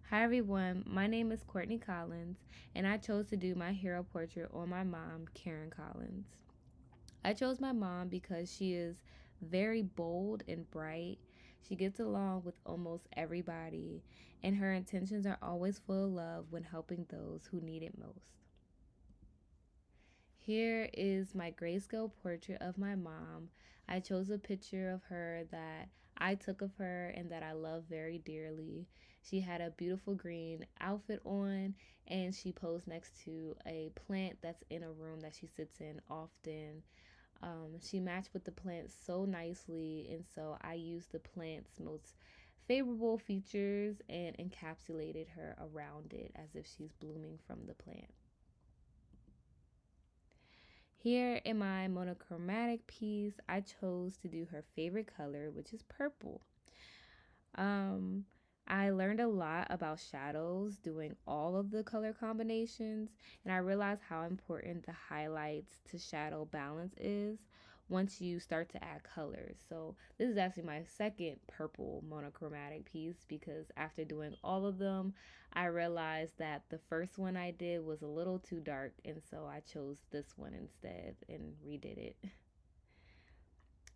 Hi everyone, my name is Courtney Collins, and I chose to do my hero portrait on my mom, Karen Collins. I chose my mom because she is very bold and bright. She gets along with almost everybody, and her intentions are always full of love when helping those who need it most. Here is my grayscale portrait of my mom. I chose a picture of her that I took of her and that I love very dearly. She had a beautiful green outfit on, and she posed next to a plant that's in a room that she sits in often. She matched with the plant so nicely, and so I used the plant's most favorable features and encapsulated her around it as if she's blooming from the plant. Here in my monochromatic piece, I chose to do her favorite color, which is purple. Um, I learned a lot about shadows doing all of the color combinations, and I realized how important the highlights to shadow balance is once you start to add colors. So, this is actually my second purple monochromatic piece because after doing all of them, I realized that the first one I did was a little too dark, and so I chose this one instead and redid it.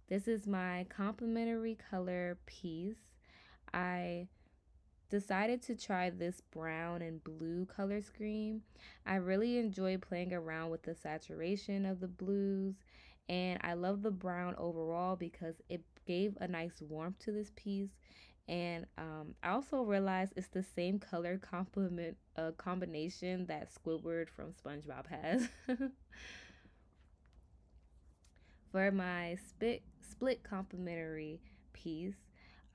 This is my complementary color piece. I decided to try this brown and blue color scheme. I really enjoy playing around with the saturation of the blues, and I love the brown overall because it gave a nice warmth to this piece. And I also realized it's the same color complement combination that Squidward from SpongeBob has. For my split complementary piece,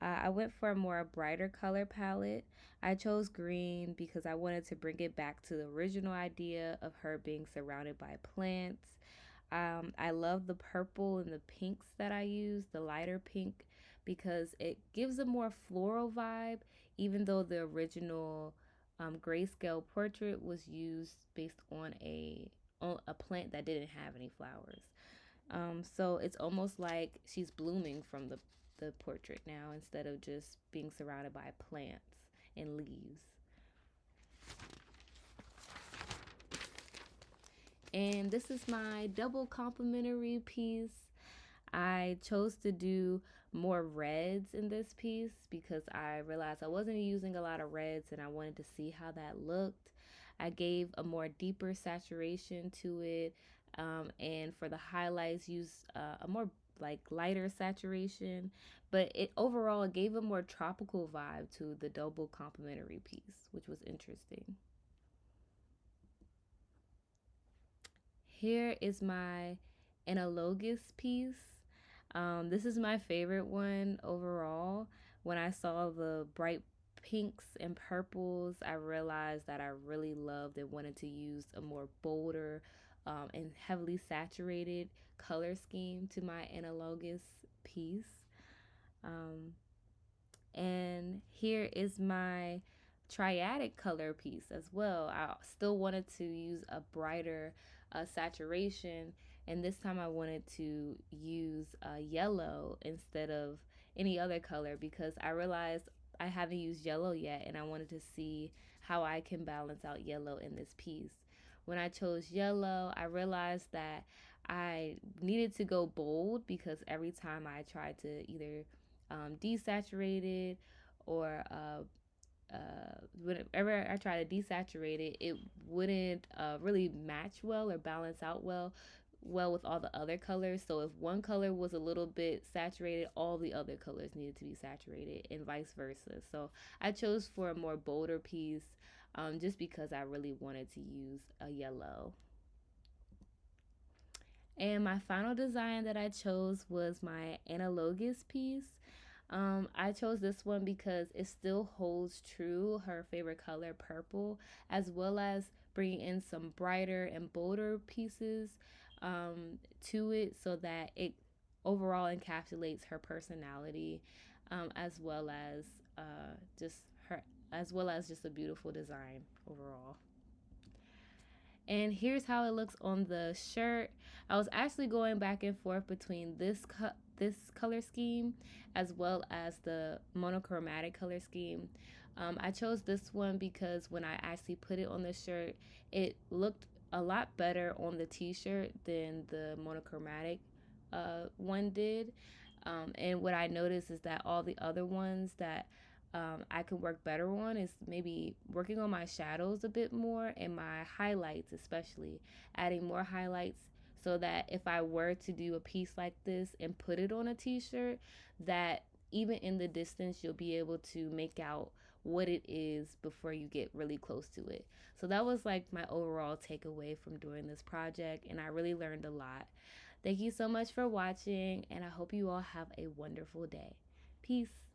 I went for a more brighter color palette. I chose green because I wanted to bring it back to the original idea of her being surrounded by plants. I love the purple and the pinks that I use, the lighter pink, because it gives a more floral vibe, even though the original grayscale portrait was used based on a plant that didn't have any flowers. So it's almost like she's blooming from the portrait now instead of just being surrounded by plants and leaves. And this is my double complementary piece. I chose to do more reds in this piece because I realized I wasn't using a lot of reds and I wanted to see how that looked. I gave a more deeper saturation to it, and for the highlights, used a more like lighter saturation, but it overall it gave a more tropical vibe to the double complementary piece, which was interesting. Here is my analogous piece. This is my favorite one overall. When I saw the bright pinks and purples, I realized that I really loved and wanted to use a more bolder and heavily saturated color scheme to my analogous piece. Um, and here is my triadic color piece as well. I still wanted to use a brighter saturation, and this time I wanted to use yellow instead of any other color because I realized I haven't used yellow yet, and I wanted to see how I can balance out yellow in this piece. When I chose yellow, I realized that I needed to go bold because every time I tried to either desaturate it or whenever I try to desaturate it, it wouldn't really match well or balance out well with all the other colors. So if one color was a little bit saturated, all the other colors needed to be saturated, and vice versa. So I chose for a more bolder piece, just because I really wanted to use a yellow. And my final design that I chose was my analogous piece. I chose this one because it still holds true her favorite color, purple, as well as bringing in some brighter and bolder pieces to it so that it overall encapsulates her personality, as well as just her, as well as just a beautiful design overall. And here's how it looks on the shirt. I was actually going back and forth between this color scheme as well as the monochromatic color scheme. I chose this one because when I actually put it on the shirt, it looked a lot better on the t-shirt than the monochromatic one did. And what I noticed is that all the other ones that I could work better on is maybe working on my shadows a bit more and my highlights, especially adding more highlights so that if I were to do a piece like this and put it on a t-shirt, that even in the distance, you'll be able to make out what it is before you get really close to it. So that was like my overall takeaway from doing this project, and I really learned a lot. Thank you so much for watching, and I hope you all have a wonderful day. Peace.